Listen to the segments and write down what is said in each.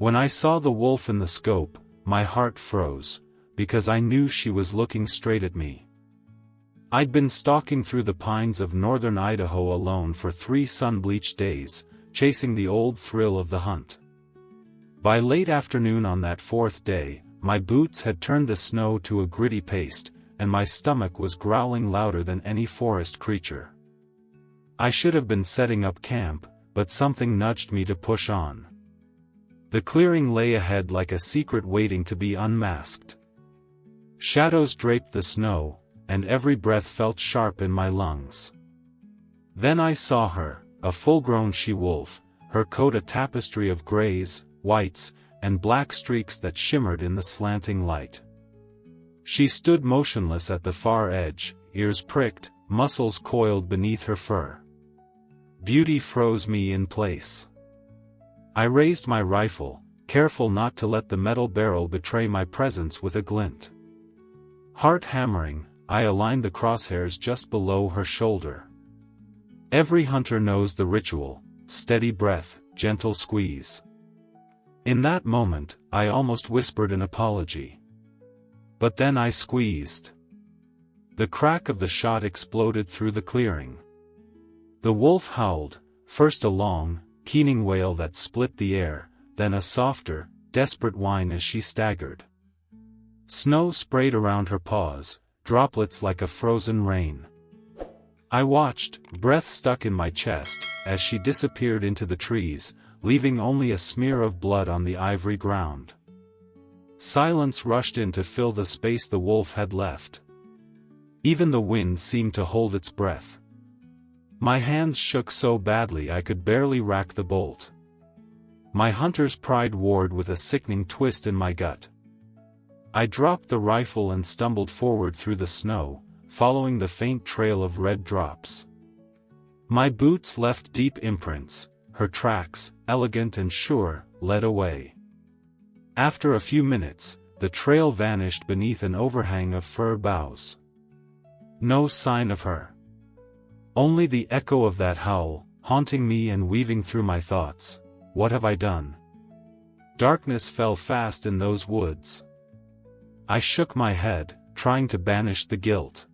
When I saw the wolf in the scope, my heart froze, because I knew she was looking straight at me. I'd been stalking through the pines of northern Idaho alone for 3 sun-bleached days, chasing the old thrill of the hunt. By late afternoon on that 4th day, my boots had turned the snow to a gritty paste, and my stomach was growling louder than any forest creature. I should have been setting up camp, but something nudged me to push on. The clearing lay ahead like a secret waiting to be unmasked. Shadows draped the snow, and every breath felt sharp in my lungs. Then I saw her, a full-grown she-wolf, her coat a tapestry of grays, whites, and black streaks that shimmered in the slanting light. She stood motionless at the far edge, ears pricked, muscles coiled beneath her fur. Beauty froze me in place. I raised my rifle, careful not to let the metal barrel betray my presence with a glint. Heart hammering, I aligned the crosshairs just below her shoulder. Every hunter knows the ritual: steady breath, gentle squeeze. In that moment, I almost whispered an apology. But then I squeezed. The crack of the shot exploded through the clearing. The wolf howled, first a long, keening wail that split the air, then a softer, desperate whine as she staggered. Snow sprayed around her paws, droplets like a frozen rain. I watched, breath stuck in my chest, as she disappeared into the trees, leaving only a smear of blood on the ivory ground. Silence rushed in to fill the space the wolf had left. Even the wind seemed to hold its breath. My hands shook so badly I could barely rack the bolt. My hunter's pride warred with a sickening twist in my gut. I dropped the rifle and stumbled forward through the snow, following the faint trail of red drops. My boots left deep imprints, her tracks, elegant and sure, led away. After a few minutes, the trail vanished beneath an overhang of fir boughs. No sign of her. Only the echo of that howl, haunting me and weaving through my thoughts. What have I done? Darkness fell fast in those woods. I shook my head, trying to banish the guilt.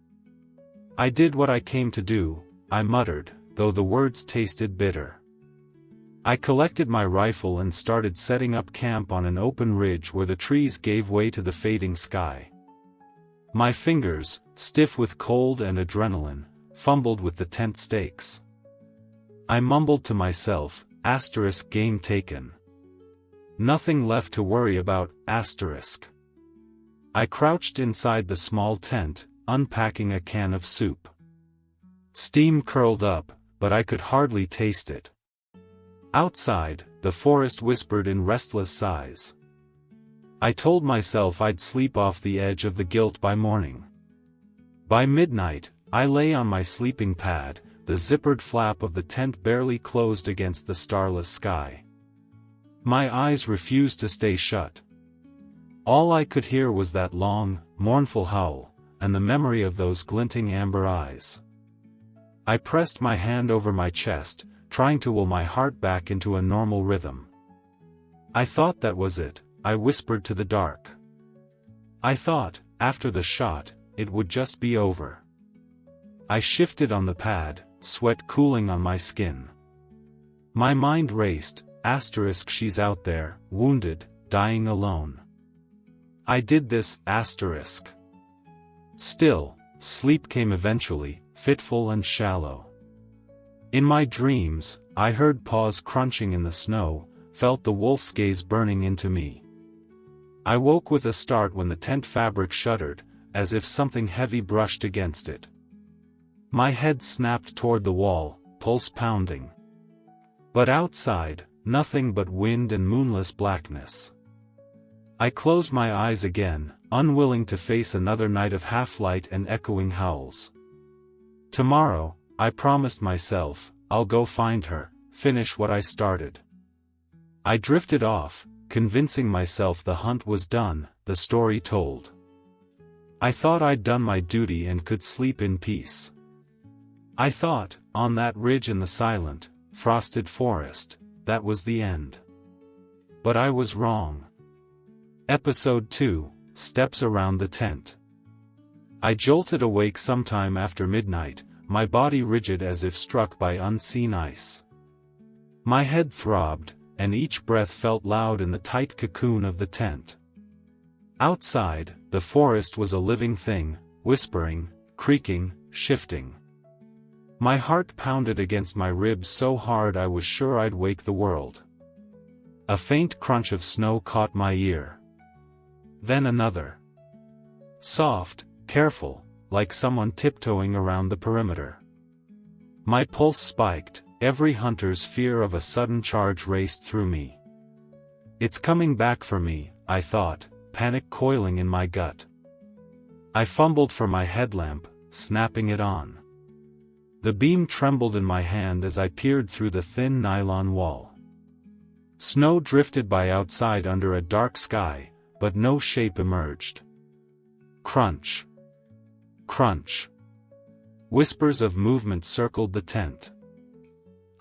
I did what I came to do, I muttered, though the words tasted bitter. I collected my rifle and started setting up camp on an open ridge where the trees gave way to the fading sky. My fingers, stiff with cold and adrenaline, fumbled with the tent stakes. I mumbled to myself, * game taken. Nothing left to worry about, *. I crouched inside the small tent, unpacking a can of soup. Steam curled up, but I could hardly taste it. Outside, the forest whispered in restless sighs. I told myself I'd sleep off the edge of the guilt by morning. By midnight, I lay on my sleeping pad, the zippered flap of the tent barely closed against the starless sky. My eyes refused to stay shut. All I could hear was that long, mournful howl, and the memory of those glinting amber eyes. I pressed my hand over my chest, trying to will my heart back into a normal rhythm. I thought that was it, I whispered to the dark. I thought, after the shot, it would just be over. I shifted on the pad, sweat cooling on my skin. My mind raced, * she's out there, wounded, dying alone. I did this, *. Still, sleep came eventually, fitful and shallow. In my dreams, I heard paws crunching in the snow, felt the wolf's gaze burning into me. I woke with a start when the tent fabric shuddered, as if something heavy brushed against it. My head snapped toward the wall, pulse pounding. But outside, nothing but wind and moonless blackness. I closed my eyes again, unwilling to face another night of half-light and echoing howls. Tomorrow, I promised myself, I'll go find her, finish what I started. I drifted off, convincing myself the hunt was done, the story told. I thought I'd done my duty and could sleep in peace. I thought, on that ridge in the silent, frosted forest, that was the end. But I was wrong. Episode 2, Steps Around the Tent. I jolted awake sometime after midnight, my body rigid as if struck by unseen ice. My head throbbed, and each breath felt loud in the tight cocoon of the tent. Outside, the forest was a living thing, whispering, creaking, shifting. My heart pounded against my ribs so hard I was sure I'd wake the world. A faint crunch of snow caught my ear. Then another. Soft, careful, like someone tiptoeing around the perimeter. My pulse spiked, every hunter's fear of a sudden charge raced through me. It's coming back for me, I thought, panic coiling in my gut. I fumbled for my headlamp, snapping it on. The beam trembled in my hand as I peered through the thin nylon wall. Snow drifted by outside under a dark sky, but no shape emerged. Crunch. Crunch. Whispers of movement circled the tent.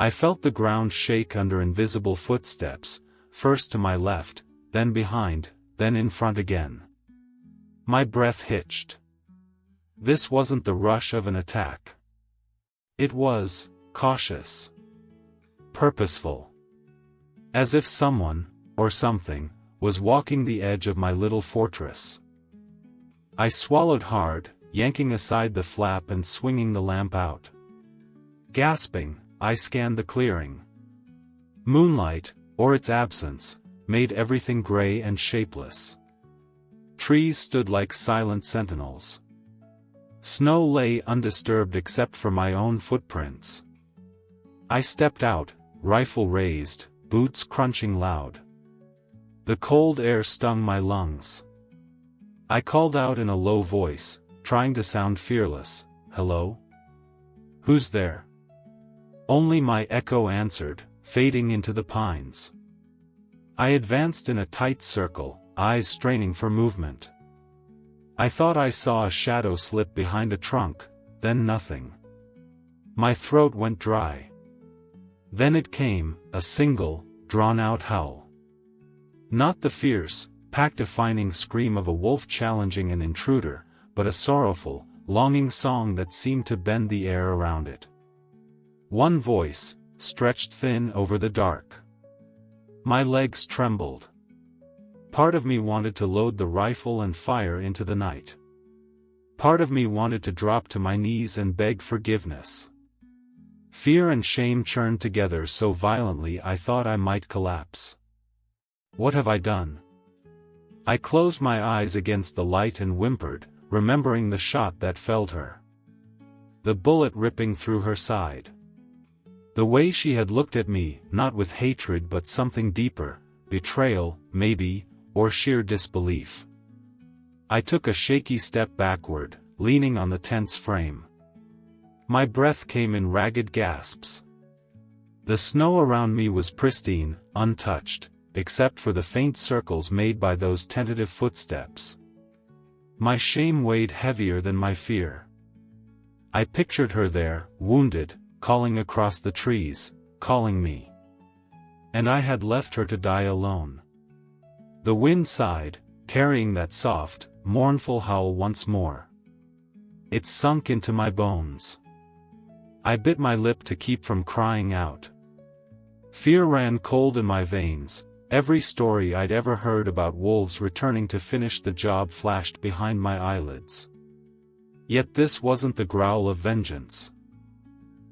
I felt the ground shake under invisible footsteps, first to my left, then behind, then in front again. My breath hitched. This wasn't the rush of an attack. It was cautious. Purposeful. As if someone, or something, was walking the edge of my little fortress. I swallowed hard, yanking aside the flap and swinging the lamp out. Gasping, I scanned the clearing. Moonlight, or its absence, made everything gray and shapeless. Trees stood like silent sentinels. Snow lay undisturbed except for my own footprints. I stepped out, rifle raised, boots crunching loud. The cold air stung my lungs. I called out in a low voice, trying to sound fearless, "Hello? Who's there?" Only my echo answered, fading into the pines. I advanced in a tight circle, eyes straining for movement. I thought I saw a shadow slip behind a trunk, then nothing. My throat went dry. Then it came, a single, drawn-out howl. Not the fierce, pack-defining scream of a wolf challenging an intruder, but a sorrowful, longing song that seemed to bend the air around it. One voice, stretched thin over the dark. My legs trembled. Part of me wanted to load the rifle and fire into the night. Part of me wanted to drop to my knees and beg forgiveness. Fear and shame churned together so violently I thought I might collapse. What have I done? I closed my eyes against the light and whimpered, remembering the shot that felled her. The bullet ripping through her side. The way she had looked at me, not with hatred but something deeper, betrayal, maybe, or sheer disbelief. I took a shaky step backward, leaning on the tent's frame. My breath came in ragged gasps. The snow around me was pristine, untouched, except for the faint circles made by those tentative footsteps. My shame weighed heavier than my fear. I pictured her there, wounded, calling across the trees, calling me. And I had left her to die alone. The wind sighed, carrying that soft, mournful howl once more. It sunk into my bones. I bit my lip to keep from crying out. Fear ran cold in my veins. Every story I'd ever heard about wolves returning to finish the job flashed behind my eyelids. Yet this wasn't the growl of vengeance.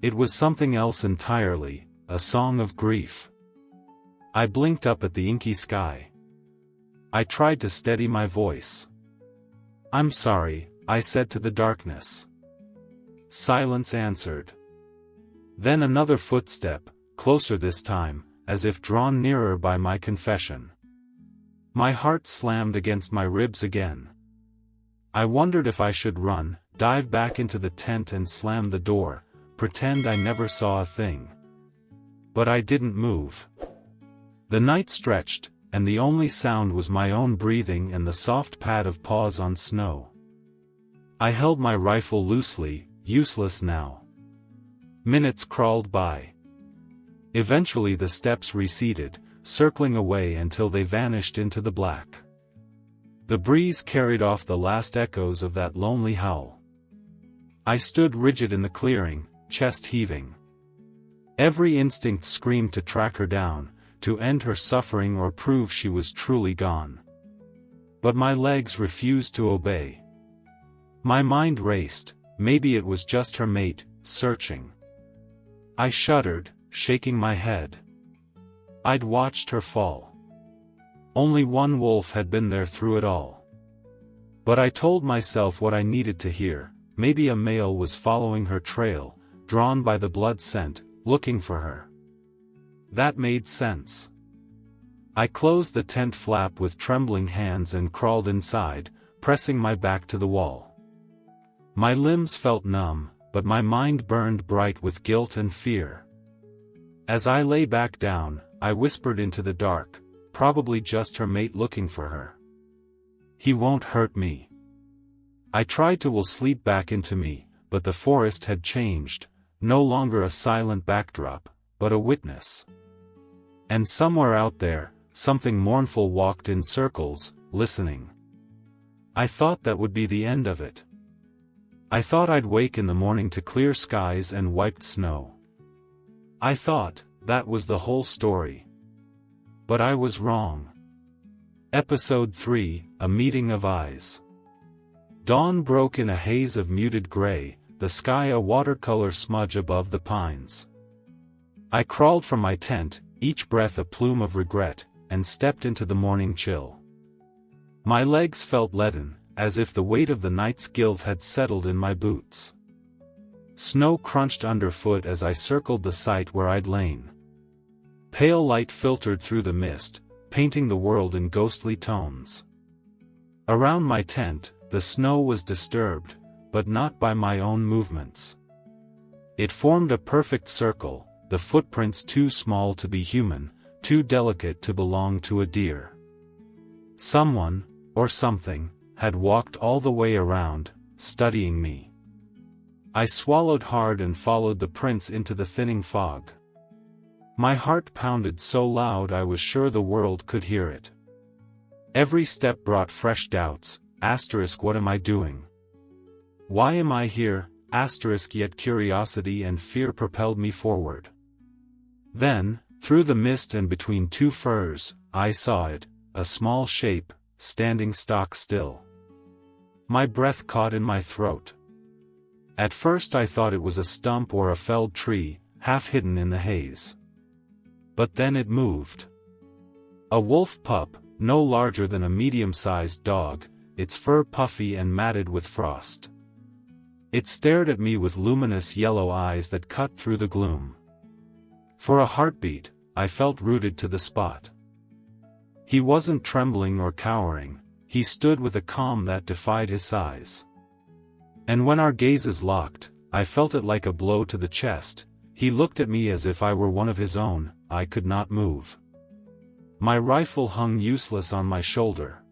It was something else entirely, a song of grief. I blinked up at the inky sky. I tried to steady my voice. "I'm sorry," I said to the darkness. Silence answered. Then another footstep, closer this time, as if drawn nearer by my confession. My heart slammed against my ribs again. I wondered if I should run, dive back into the tent and slam the door, pretend I never saw a thing. But I didn't move. The night stretched, and the only sound was my own breathing and the soft pad of paws on snow. I held my rifle loosely, useless now. Minutes crawled by. Eventually the steps receded, circling away until they vanished into the black. The breeze carried off the last echoes of that lonely howl. I stood rigid in the clearing, chest heaving. Every instinct screamed to track her down, to end her suffering or prove she was truly gone. But my legs refused to obey. My mind raced, maybe it was just her mate, searching. I shuddered, shaking my head. I'd watched her fall. Only one wolf had been there through it all. But I told myself what I needed to hear, maybe a male was following her trail, drawn by the blood scent, looking for her. That made sense. I closed the tent flap with trembling hands and crawled inside, pressing my back to the wall. My limbs felt numb, but my mind burned bright with guilt and fear. As I lay back down, I whispered into the dark, probably just her mate looking for her. He won't hurt me. I tried to will sleep back into me, but the forest had changed, no longer a silent backdrop, but a witness. And somewhere out there, something mournful walked in circles, listening. I thought that would be the end of it. I thought I'd wake in the morning to clear skies and wiped snow. I thought that was the whole story. But I was wrong. Episode 3, A Meeting of Eyes. Dawn broke in a haze of muted gray, the sky a watercolor smudge above the pines. I crawled from my tent, each breath a plume of regret, and stepped into the morning chill. My legs felt leaden, as if the weight of the night's guilt had settled in my boots. Snow crunched underfoot as I circled the site where I'd lain. Pale light filtered through the mist, painting the world in ghostly tones. Around my tent, the snow was disturbed, but not by my own movements. It formed a perfect circle, the footprints too small to be human, too delicate to belong to a deer. Someone, or something, had walked all the way around, studying me. I swallowed hard and followed the prints into the thinning fog. My heart pounded so loud I was sure the world could hear it. Every step brought fresh doubts, what am I doing? Why am I here? Yet curiosity and fear propelled me forward. Then, through the mist and between two firs, I saw it, a small shape, standing stock still. My breath caught in my throat. At first I thought it was a stump or a felled tree, half hidden in the haze. But then it moved. A wolf pup, no larger than a medium-sized dog, its fur puffy and matted with frost. It stared at me with luminous yellow eyes that cut through the gloom. For a heartbeat, I felt rooted to the spot. He wasn't trembling or cowering, he stood with a calm that defied his size. And when our gazes locked, I felt it like a blow to the chest. He looked at me as if I were one of his own. I could not move. My rifle hung useless on my shoulder.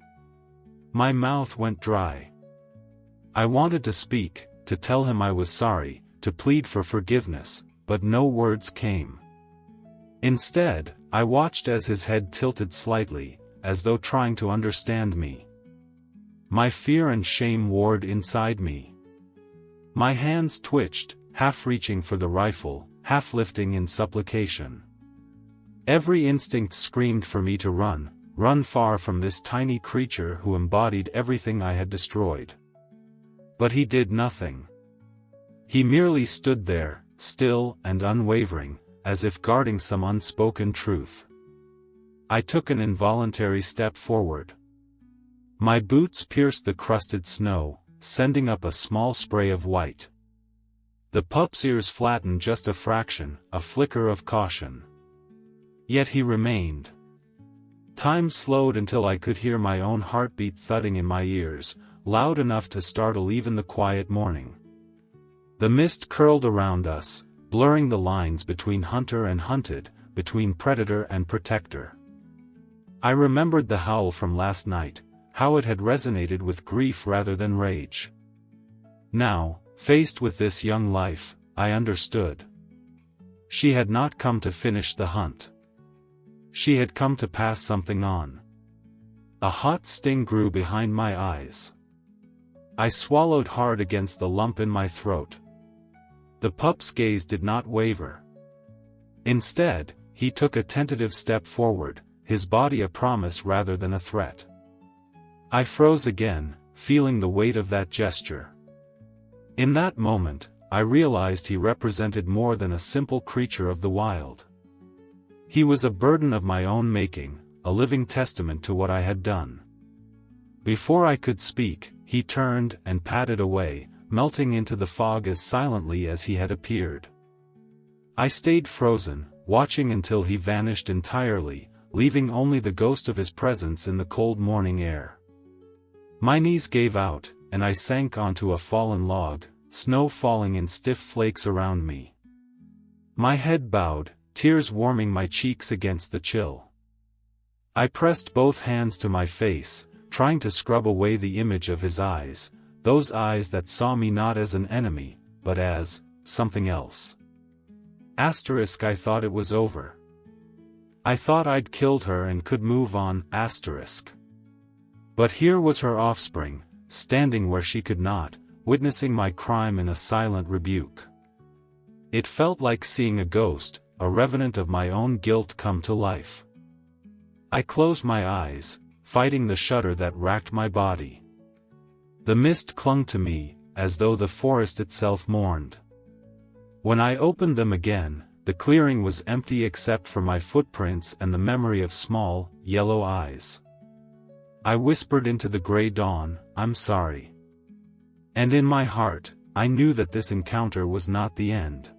My mouth went dry. I wanted to speak, to tell him I was sorry, to plead for forgiveness, but no words came. Instead, I watched as his head tilted slightly, as though trying to understand me. My fear and shame warred inside me. My hands twitched, half reaching for the rifle, half lifting in supplication. Every instinct screamed for me to run far from this tiny creature who embodied everything I had destroyed. But he did nothing. He merely stood there, still and unwavering, as if guarding some unspoken truth. I took an involuntary step forward. My boots pierced the crusted snow, sending up a small spray of white. The pup's ears flattened just a fraction, a flicker of caution. Yet he remained. Time slowed until I could hear my own heartbeat thudding in my ears, loud enough to startle even the quiet morning. The mist curled around us, blurring the lines between hunter and hunted, between predator and protector. I remembered the howl from last night, how it had resonated with grief rather than rage. Now, faced with this young life, I understood. She had not come to finish the hunt. She had come to pass something on. A hot sting grew behind my eyes. I swallowed hard against the lump in my throat. The pup's gaze did not waver. Instead, he took a tentative step forward, his body a promise rather than a threat. I froze again, feeling the weight of that gesture. In that moment, I realized he represented more than a simple creature of the wild. He was a burden of my own making, a living testament to what I had done. Before I could speak, he turned and padded away, melting into the fog as silently as he had appeared. I stayed frozen, watching until he vanished entirely, leaving only the ghost of his presence in the cold morning air. My knees gave out, and I sank onto a fallen log, snow falling in stiff flakes around me. My head bowed, tears warming my cheeks against the chill. I pressed both hands to my face, trying to scrub away the image of his eyes, those eyes that saw me not as an enemy, but as something else. I thought it was over. I thought I'd killed her and could move on. But here was her offspring, standing where she could not, witnessing my crime in a silent rebuke. It felt like seeing a ghost, a revenant of my own guilt come to life. I closed my eyes, fighting the shudder that racked my body. The mist clung to me, as though the forest itself mourned. When I opened them again, the clearing was empty except for my footprints and the memory of small, yellow eyes. I whispered into the gray dawn, "I'm sorry." And in my heart, I knew that this encounter was not the end.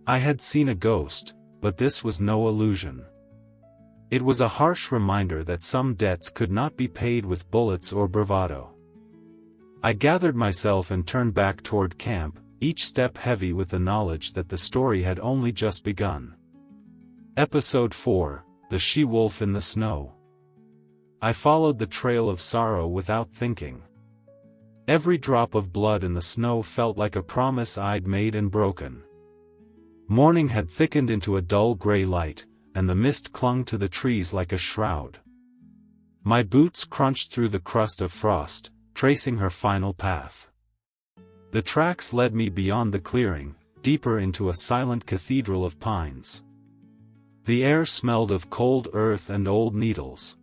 I had seen a ghost, but this was no illusion. It was a harsh reminder that some debts could not be paid with bullets or bravado. I gathered myself and turned back toward camp, each step heavy with the knowledge that the story had only just begun. Episode 4, The She-Wolf in the Snow. I followed the trail of sorrow without thinking. Every drop of blood in the snow felt like a promise I'd made and broken. Morning had thickened into a dull gray light, and the mist clung to the trees like a shroud. My boots crunched through the crust of frost, tracing her final path. The tracks led me beyond the clearing, deeper into a silent cathedral of pines. The air smelled of cold earth and old needles.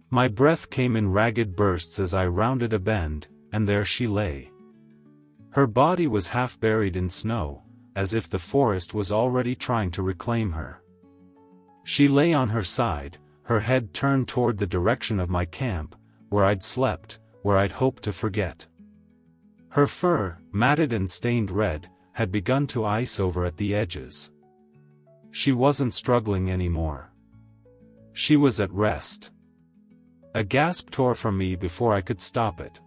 My breath came in ragged bursts as I rounded a bend, and there she lay. Her body was half buried in snow, as if the forest was already trying to reclaim her. She lay on her side, her head turned toward the direction of my camp, where I'd slept, where I'd hoped to forget. Her fur, matted and stained red, had begun to ice over at the edges. She wasn't struggling anymore. She was at rest. A gasp tore from me before I could stop it.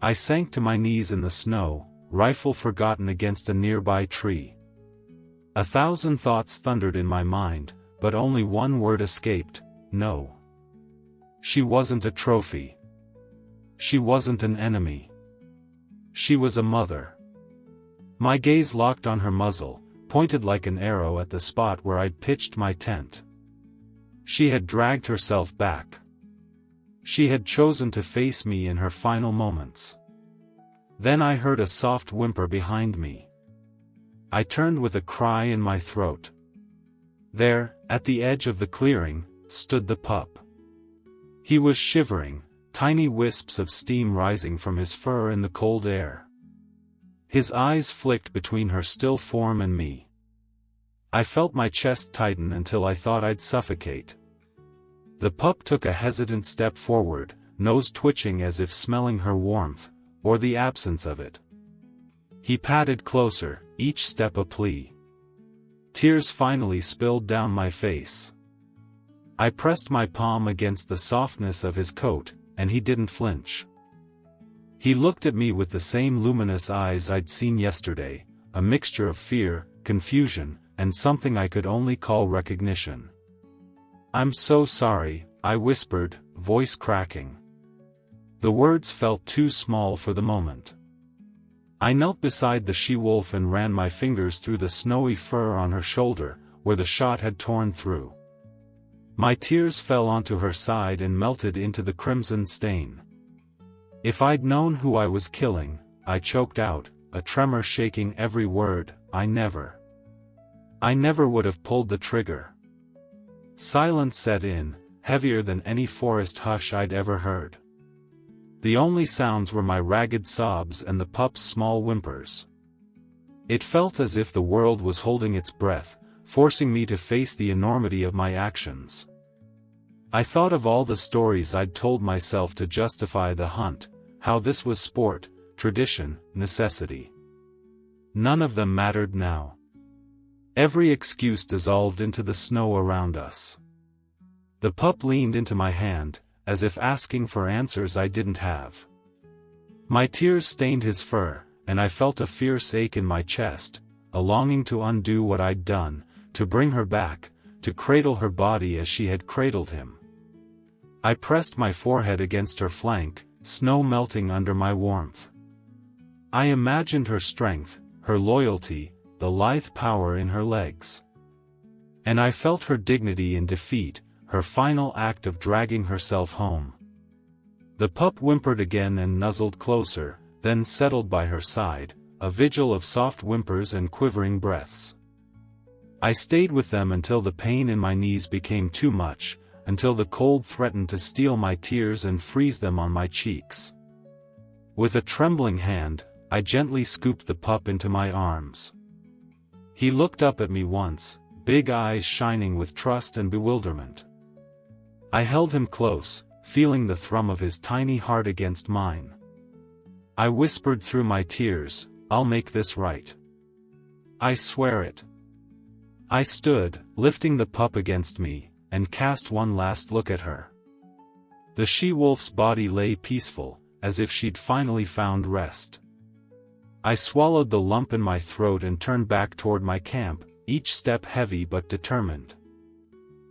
I sank to my knees in the snow, rifle forgotten against a nearby tree. 1,000 thoughts thundered in my mind, but only one word escaped: no. She wasn't a trophy. She wasn't an enemy. She was a mother. My gaze locked on her muzzle, pointed like an arrow at the spot where I'd pitched my tent. She had dragged herself back. She had chosen to face me in her final moments. Then I heard a soft whimper behind me. I turned with a cry in my throat. There, at the edge of the clearing, stood the pup. He was shivering, tiny wisps of steam rising from his fur in the cold air. His eyes flicked between her still form and me. I felt my chest tighten until I thought I'd suffocate. The pup took a hesitant step forward, nose twitching as if smelling her warmth, or the absence of it. He padded closer, each step a plea. Tears finally spilled down my face. I pressed my palm against the softness of his coat, and he didn't flinch. He looked at me with the same luminous eyes I'd seen yesterday, a mixture of fear, confusion, and something I could only call recognition. "I'm so sorry," I whispered, voice cracking. The words felt too small for the moment. I knelt beside the she-wolf and ran my fingers through the snowy fur on her shoulder, where the shot had torn through. My tears fell onto her side and melted into the crimson stain. If I'd known who I was killing, I choked out, a tremor shaking every word, I never would have pulled the trigger. Silence set in, heavier than any forest hush I'd ever heard. The only sounds were my ragged sobs and the pup's small whimpers. It felt as if the world was holding its breath, forcing me to face the enormity of my actions. I thought of all the stories I'd told myself to justify the hunt, how this was sport, tradition, necessity. None of them mattered now. Every excuse dissolved into the snow around us. The pup leaned into my hand, as if asking for answers I didn't have. My tears stained his fur, and I felt a fierce ache in my chest, a longing to undo what I'd done, to bring her back, to cradle her body as she had cradled him. I pressed my forehead against her flank, snow melting under my warmth. I imagined her strength, her loyalty, the lithe power in her legs. And I felt her dignity in defeat, her final act of dragging herself home. The pup whimpered again and nuzzled closer, then settled by her side, a vigil of soft whimpers and quivering breaths. I stayed with them until the pain in my knees became too much, until the cold threatened to steal my tears and freeze them on my cheeks. With a trembling hand, I gently scooped the pup into my arms. He looked up at me once, big eyes shining with trust and bewilderment. I held him close, feeling the thrum of his tiny heart against mine. I whispered through my tears, "I'll make this right. I swear it." I stood, lifting the pup against me, and cast one last look at her. The she-wolf's body lay peaceful, as if she'd finally found rest. I swallowed the lump in my throat and turned back toward my camp, each step heavy but determined.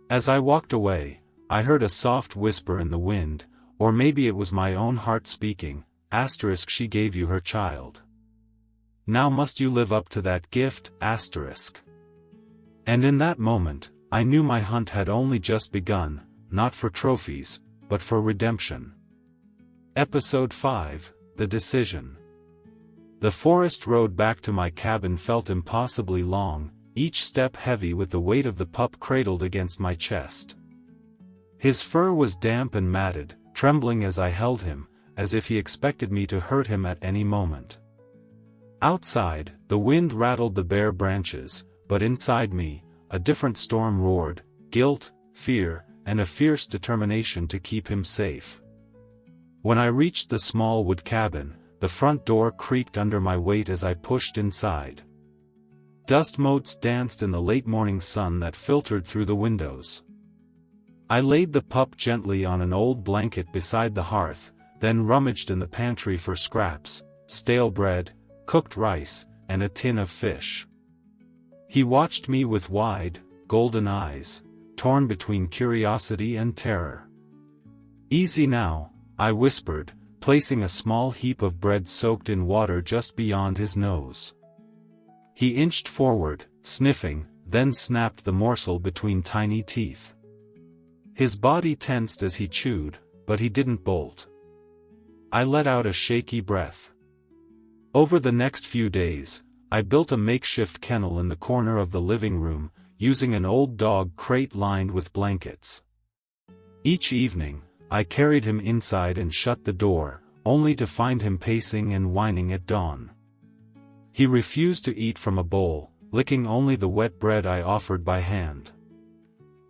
As I walked away, I heard a soft whisper in the wind, or maybe it was my own heart speaking, *, she gave you her child. Now must you live up to that gift, *. And in that moment, I knew my hunt had only just begun, not for trophies, but for redemption. Episode 5, The Decision. The forest road back to my cabin felt impossibly long, each step heavy with the weight of the pup cradled against my chest. His fur was damp and matted, trembling as I held him, as if he expected me to hurt him at any moment. Outside, the wind rattled the bare branches, but inside me, a different storm roared, guilt, fear, and a fierce determination to keep him safe. When I reached the small wood cabin, the front door creaked under my weight as I pushed inside. Dust motes danced in the late morning sun that filtered through the windows. I laid the pup gently on an old blanket beside the hearth, then rummaged in the pantry for scraps, stale bread, cooked rice, and a tin of fish. He watched me with wide, golden eyes, torn between curiosity and terror. "Easy now," I whispered, placing a small heap of bread soaked in water just beyond his nose. He inched forward, sniffing, then snapped the morsel between tiny teeth. His body tensed as he chewed, but he didn't bolt. I let out a shaky breath. Over the next few days, I built a makeshift kennel in the corner of the living room, using an old dog crate lined with blankets. Each evening, I carried him inside and shut the door, only to find him pacing and whining at dawn. He refused to eat from a bowl, licking only the wet bread I offered by hand.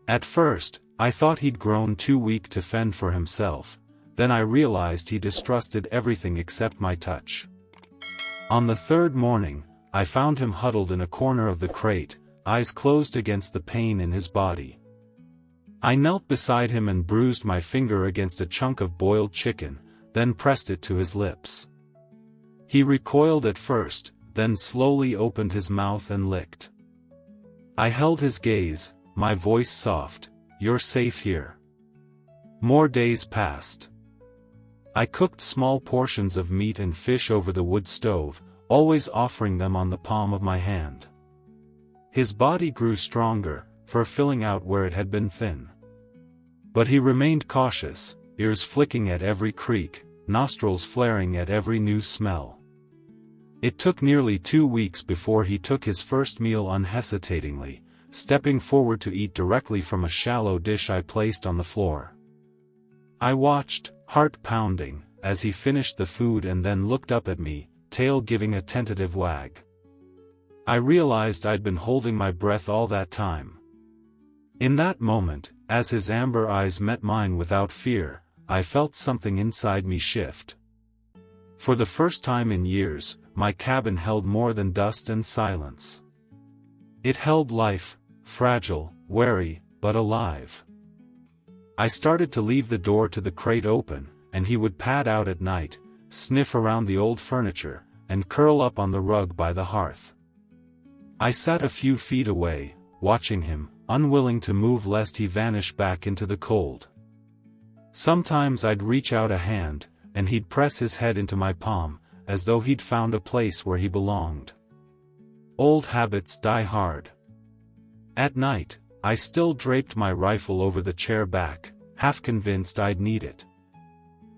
At first, I thought he'd grown too weak to fend for himself, then I realized he distrusted everything except my touch. On the third morning, I found him huddled in a corner of the crate, eyes closed against the pain in his body. I knelt beside him and bruised my finger against a chunk of boiled chicken, then pressed it to his lips. He recoiled at first, then slowly opened his mouth and licked. I held his gaze, my voice soft, "You're safe here." More days passed. I cooked small portions of meat and fish over the wood stove, always offering them on the palm of my hand. His body grew stronger, fur filling out where it had been thin. But he remained cautious, ears flicking at every creak, nostrils flaring at every new smell. It took nearly 2 weeks before he took his first meal unhesitatingly, stepping forward to eat directly from a shallow dish I placed on the floor. I watched, heart pounding, as he finished the food and then looked up at me, tail giving a tentative wag. I realized I'd been holding my breath all that time. In that moment, as his amber eyes met mine without fear, I felt something inside me shift. For the first time in years, my cabin held more than dust and silence. It held life, fragile, wary, but alive. I started to leave the door to the crate open, and he would pad out at night, sniff around the old furniture, and curl up on the rug by the hearth. I sat a few feet away, watching him, unwilling to move lest he vanish back into the cold. Sometimes I'd reach out a hand, and he'd press his head into my palm, as though he'd found a place where he belonged. Old habits die hard. At night, I still draped my rifle over the chair back, half convinced I'd need it.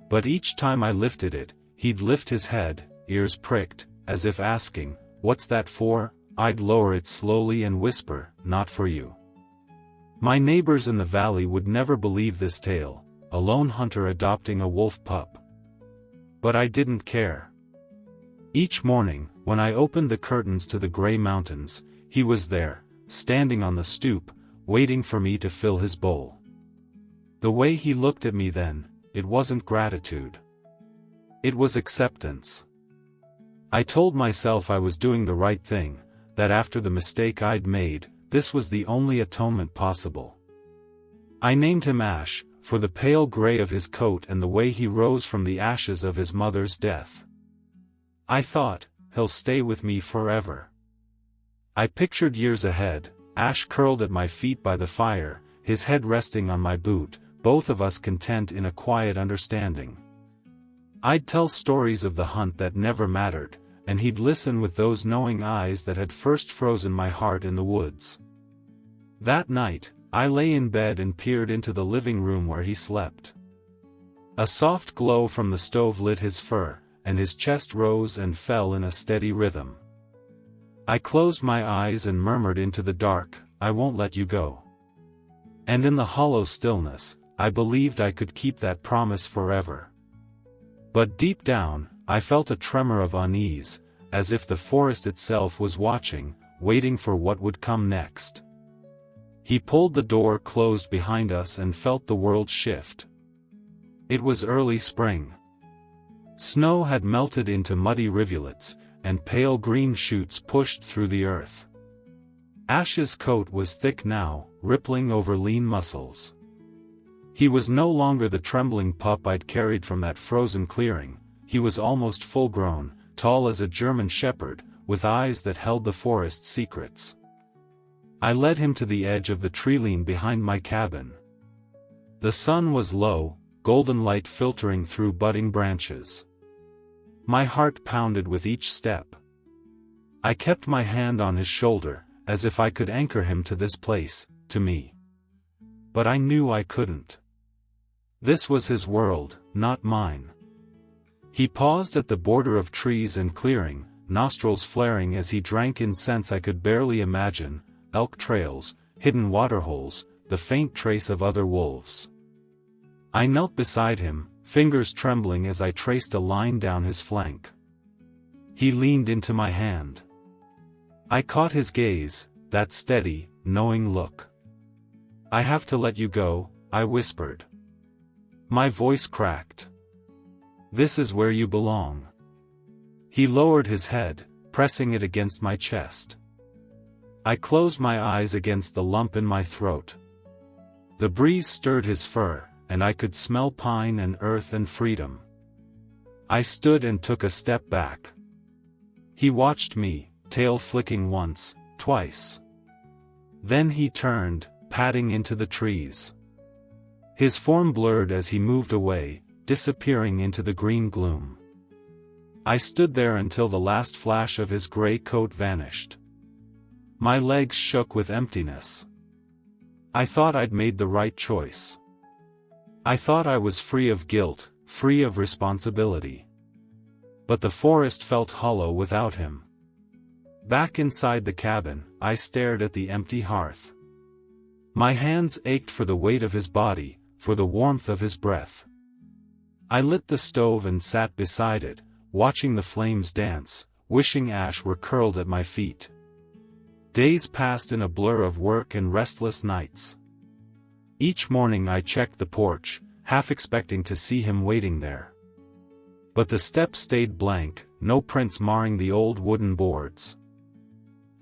But each time I lifted it, he'd lift his head, ears pricked, as if asking, "What's that for?" I'd lower it slowly and whisper, "Not for you." My neighbors in the valley would never believe this tale, a lone hunter adopting a wolf pup. But I didn't care. Each morning, when I opened the curtains to the gray mountains, he was there, standing on the stoop, waiting for me to fill his bowl. The way he looked at me then, it wasn't gratitude. It was acceptance. I told myself I was doing the right thing, that after the mistake I'd made, this was the only atonement possible. I named him Ash, for the pale gray of his coat and the way he rose from the ashes of his mother's death. I thought, he'll stay with me forever. I pictured years ahead, Ash curled at my feet by the fire, his head resting on my boot, both of us content in a quiet understanding. I'd tell stories of the hunt that never mattered, and he'd listen with those knowing eyes that had first frozen my heart in the woods. That night, I lay in bed and peered into the living room where he slept. A soft glow from the stove lit his fur, and his chest rose and fell in a steady rhythm. I closed my eyes and murmured into the dark, "I won't let you go." And in the hollow stillness, I believed I could keep that promise forever. But deep down, I felt a tremor of unease, as if the forest itself was watching, waiting for what would come next. He pulled the door closed behind us and felt the world shift. It was early spring. Snow had melted into muddy rivulets, and pale green shoots pushed through the earth. Ash's coat was thick now, rippling over lean muscles. He was no longer the trembling pup I'd carried from that frozen clearing. He was almost full-grown, tall as a German shepherd, with eyes that held the forest's secrets. I led him to the edge of the treeline behind my cabin. The sun was low, golden light filtering through budding branches. My heart pounded with each step. I kept my hand on his shoulder, as if I could anchor him to this place, to me. But I knew I couldn't. This was his world, not mine. He paused at the border of trees and clearing, nostrils flaring as he drank in scents I could barely imagine, elk trails, hidden waterholes, the faint trace of other wolves. I knelt beside him, fingers trembling as I traced a line down his flank. He leaned into my hand. I caught his gaze, that steady, knowing look. "I have to let you go," I whispered. My voice cracked. "This is where you belong." He lowered his head, pressing it against my chest. I closed my eyes against the lump in my throat. The breeze stirred his fur, and I could smell pine and earth and freedom. I stood and took a step back. He watched me, tail flicking once, twice. Then he turned, padding into the trees. His form blurred as he moved away, disappearing into the green gloom. I stood there until the last flash of his gray coat vanished. My legs shook with emptiness. I thought I'd made the right choice. I thought I was free of guilt, free of responsibility. But the forest felt hollow without him. Back inside the cabin, I stared at the empty hearth. My hands ached for the weight of his body, for the warmth of his breath. I lit the stove and sat beside it, watching the flames dance, wishing ash were curled at my feet. Days passed in a blur of work and restless nights. Each morning I checked the porch, half expecting to see him waiting there. But the steps stayed blank, no prints marring the old wooden boards.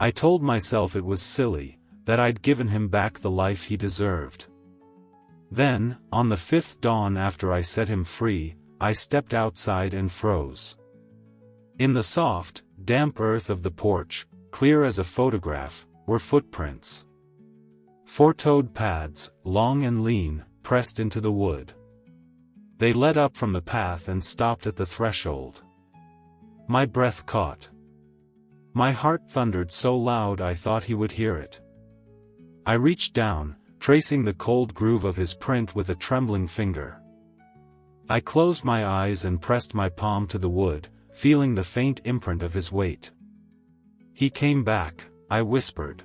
I told myself it was silly, that I'd given him back the life he deserved. Then, on the 5th dawn after I set him free, I stepped outside and froze. In the soft, damp earth of the porch, clear as a photograph, were footprints. 4-toed pads, long and lean, pressed into the wood. They led up from the path and stopped at the threshold. My breath caught. My heart thundered so loud I thought he would hear it. I reached down, tracing the cold groove of his print with a trembling finger. I closed my eyes and pressed my palm to the wood, feeling the faint imprint of his weight. "He came back," I whispered.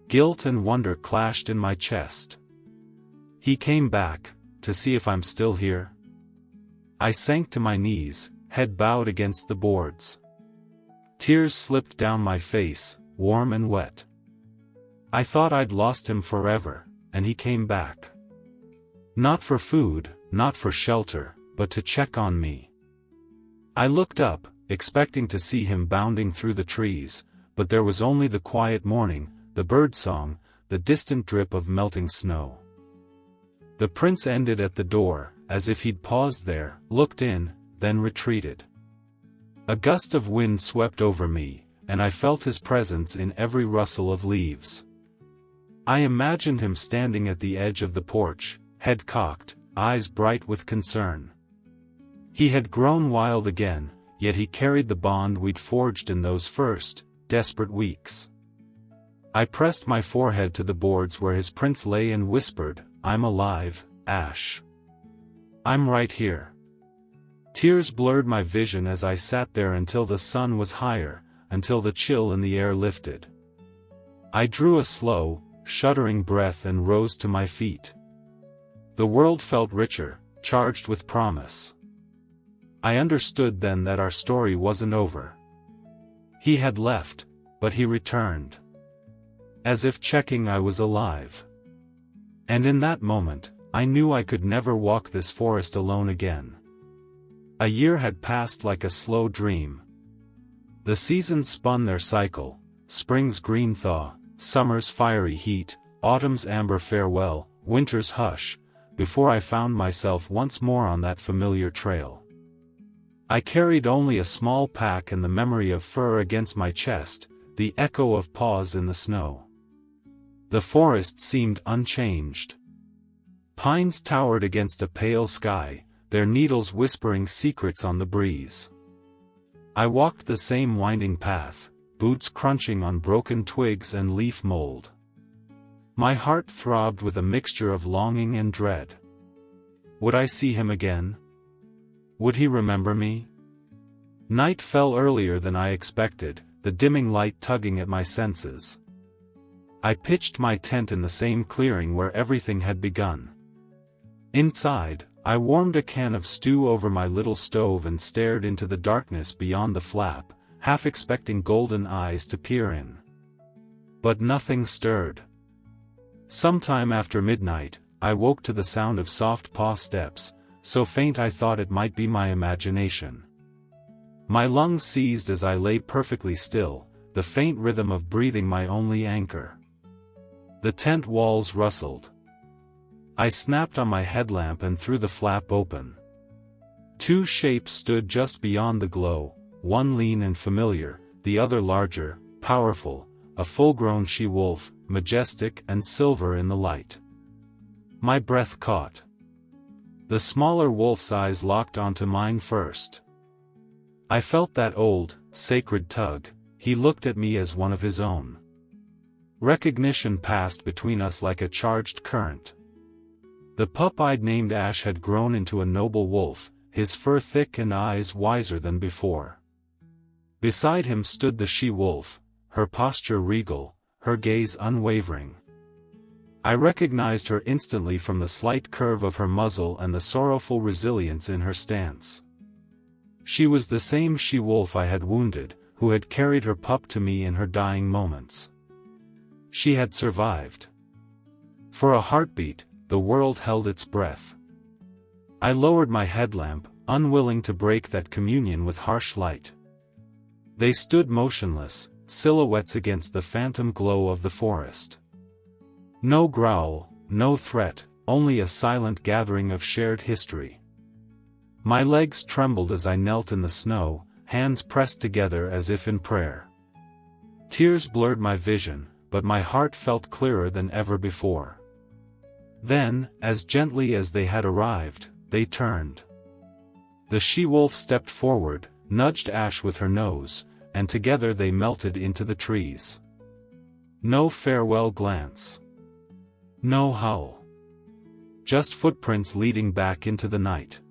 Guilt and wonder clashed in my chest. "He came back, to see if I'm still here?" I sank to my knees, head bowed against the boards. Tears slipped down my face, warm and wet. I thought I'd lost him forever, and he came back. Not for food, not for shelter, but to check on me. I looked up, expecting to see him bounding through the trees, but there was only the quiet morning, the birdsong, the distant drip of melting snow. The prince ended at the door, as if he'd paused there, looked in, then retreated. A gust of wind swept over me, and I felt his presence in every rustle of leaves. I imagined him standing at the edge of the porch, head cocked, eyes bright with concern. He had grown wild again, yet he carried the bond we'd forged in those first, desperate weeks. I pressed my forehead to the boards where his prince lay and whispered, "I'm alive, Ash. I'm right here." Tears blurred my vision as I sat there until the sun was higher, until the chill in the air lifted. I drew a slow, shuddering breath and rose to my feet. The world felt richer, charged with promise. I understood then that our story wasn't over. He had left, but he returned. As if checking I was alive. And in that moment, I knew I could never walk this forest alone again. A year had passed like a slow dream. The seasons spun their cycle, spring's green thaw, summer's fiery heat, autumn's amber farewell, winter's hush, before I found myself once more on that familiar trail. I carried only a small pack and the memory of fur against my chest, the echo of paws in the snow. The forest seemed unchanged. Pines towered against a pale sky, their needles whispering secrets on the breeze. I walked the same winding path, boots crunching on broken twigs and leaf mold. My heart throbbed with a mixture of longing and dread. Would I see him again? Would he remember me? Night fell earlier than I expected, the dimming light tugging at my senses. I pitched my tent in the same clearing where everything had begun. Inside, I warmed a can of stew over my little stove and stared into the darkness beyond the flap, half expecting golden eyes to peer in. But nothing stirred. Sometime after midnight, I woke to the sound of soft paw steps, so faint I thought it might be my imagination. My lungs seized as I lay perfectly still, the faint rhythm of breathing my only anchor. The tent walls rustled. I snapped on my headlamp and threw the flap open. Two shapes stood just beyond the glow, one lean and familiar, the other larger, powerful, a full-grown she-wolf, majestic and silver in the light. My breath caught. The smaller wolf's eyes locked onto mine first. I felt that old, sacred tug. He looked at me as one of his own. Recognition passed between us like a charged current. The pup I'd named Ash had grown into a noble wolf, his fur thick and eyes wiser than before. Beside him stood the she-wolf, her posture regal, her gaze unwavering. I recognized her instantly from the slight curve of her muzzle and the sorrowful resilience in her stance. She was the same she-wolf I had wounded, who had carried her pup to me in her dying moments. She had survived. For a heartbeat, the world held its breath. I lowered my headlamp, unwilling to break that communion with harsh light. They stood motionless, silhouettes against the phantom glow of the forest. No growl, no threat, only a silent gathering of shared history. My legs trembled as I knelt in the snow, hands pressed together as if in prayer. Tears blurred my vision, but my heart felt clearer than ever before. Then, as gently as they had arrived, they turned. The she-wolf stepped forward, nudged Ash with her nose, and together they melted into the trees. No farewell glance. No howl. Just footprints leading back into the night.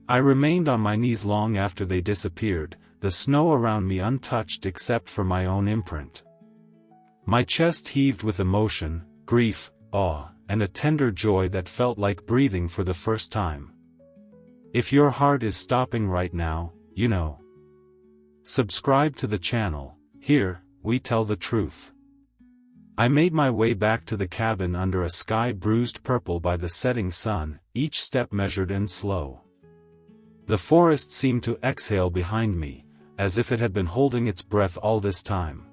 I remained on my knees long after they disappeared, the snow around me untouched except for my own imprint. My chest heaved with emotion, grief, awe, and a tender joy that felt like breathing for the first time. If your heart is stopping right now, you know. Subscribe to the channel. Here, we tell the truth. I made my way back to the cabin under a sky bruised purple by the setting sun, each step measured and slow. The forest seemed to exhale behind me, as if it had been holding its breath all this time.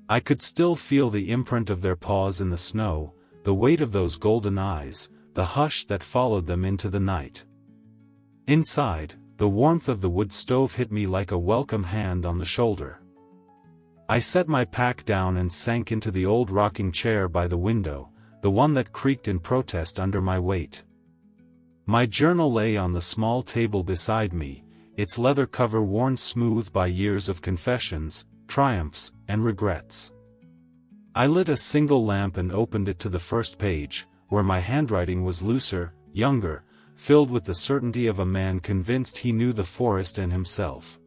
I could still feel the imprint of their paws in the snow, the weight of those golden eyes, the hush that followed them into the night. Inside, the warmth of the wood stove hit me like a welcome hand on the shoulder. I set my pack down and sank into the old rocking chair by the window, the one that creaked in protest under my weight. My journal lay on the small table beside me, its leather cover worn smooth by years of confessions, triumphs, and regrets. I lit a single lamp and opened it to the first page, where my handwriting was looser, younger, filled with the certainty of a man convinced he knew the forest and himself.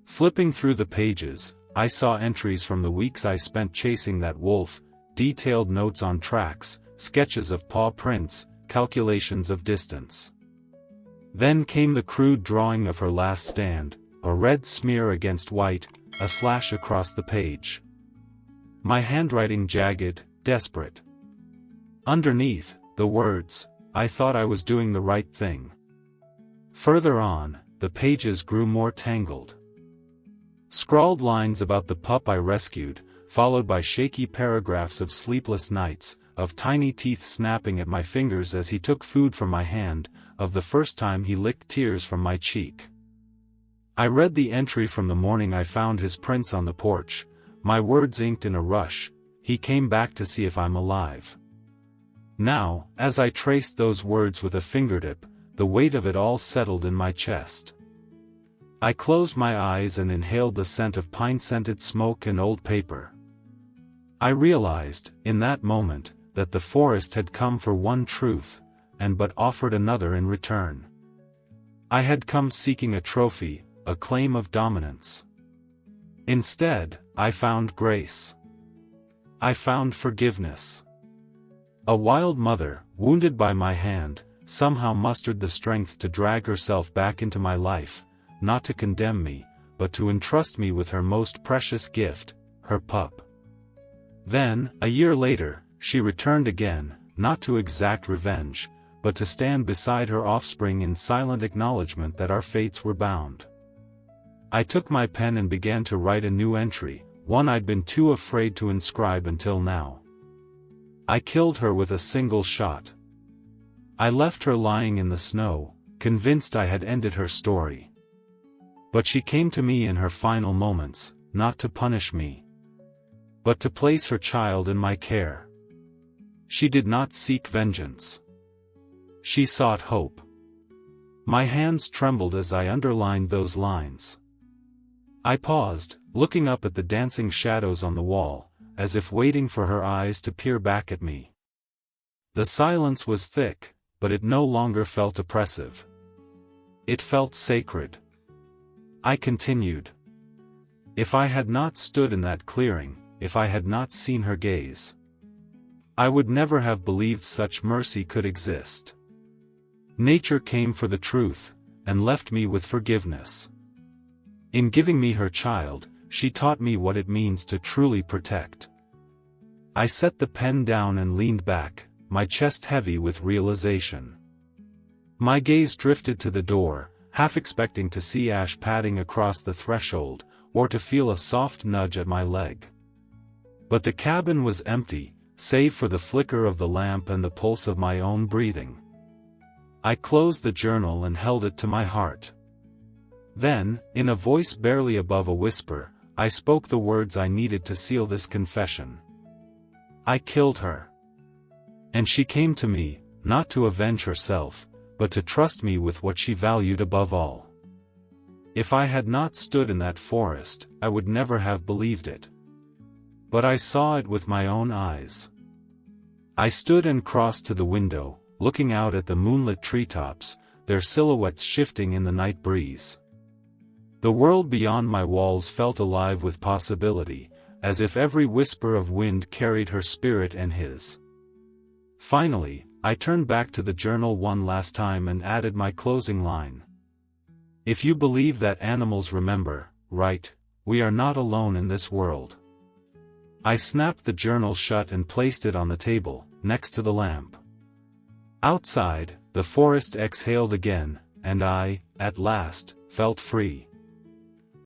Flipping through the pages, I saw entries from the weeks I spent chasing that wolf, detailed notes on tracks, sketches of paw prints, calculations of distance. Then came the crude drawing of her last stand, a red smear against white, a slash across the page. My handwriting jagged, desperate. Underneath, the words, "I thought I was doing the right thing." Further on, the pages grew more tangled. Scrawled lines about the pup I rescued, followed by shaky paragraphs of sleepless nights, of tiny teeth snapping at my fingers as he took food from my hand, of the first time he licked tears from my cheek. I read the entry from the morning I found his prints on the porch, my words inked in a rush, "He came back to see if I'm alive." Now, as I traced those words with a fingertip, the weight of it all settled in my chest. I closed my eyes and inhaled the scent of pine-scented smoke and old paper. I realized, in that moment, that the forest had come for one truth, and but offered another in return. I had come seeking a trophy, a claim of dominance. Instead, I found grace. I found forgiveness. A wild mother, wounded by my hand, somehow mustered the strength to drag herself back into my life, not to condemn me, but to entrust me with her most precious gift, her pup. Then, a year later, she returned again, not to exact revenge, but to stand beside her offspring in silent acknowledgement that our fates were bound. I took my pen and began to write a new entry, one I'd been too afraid to inscribe until now. I killed her with a single shot. I left her lying in the snow, convinced I had ended her story. But she came to me in her final moments, not to punish me, but to place her child in my care. She did not seek vengeance. She sought hope. My hands trembled as I underlined those lines. I paused, looking up at the dancing shadows on the wall, as if waiting for her eyes to peer back at me. The silence was thick, but it no longer felt oppressive. It felt sacred. I continued. If I had not stood in that clearing, if I had not seen her gaze, I would never have believed such mercy could exist. Nature came for the truth, and left me with forgiveness. In giving me her child, she taught me what it means to truly protect. I set the pen down and leaned back, my chest heavy with realization. My gaze drifted to the door, half expecting to see Ash padding across the threshold, or to feel a soft nudge at my leg. But the cabin was empty, save for the flicker of the lamp and the pulse of my own breathing. I closed the journal and held it to my heart. Then, in a voice barely above a whisper, I spoke the words I needed to seal this confession. I killed her. And she came to me, not to avenge herself, but to trust me with what she valued above all. If I had not stood in that forest, I would never have believed it. But I saw it with my own eyes. I stood and crossed to the window, looking out at the moonlit treetops, their silhouettes shifting in the night breeze. The world beyond my walls felt alive with possibility, as if every whisper of wind carried her spirit and his. Finally, I turned back to the journal one last time and added my closing line. If you believe that animals remember, write, we are not alone in this world. I snapped the journal shut and placed it on the table, next to the lamp. Outside, the forest exhaled again, and I, at last, felt free.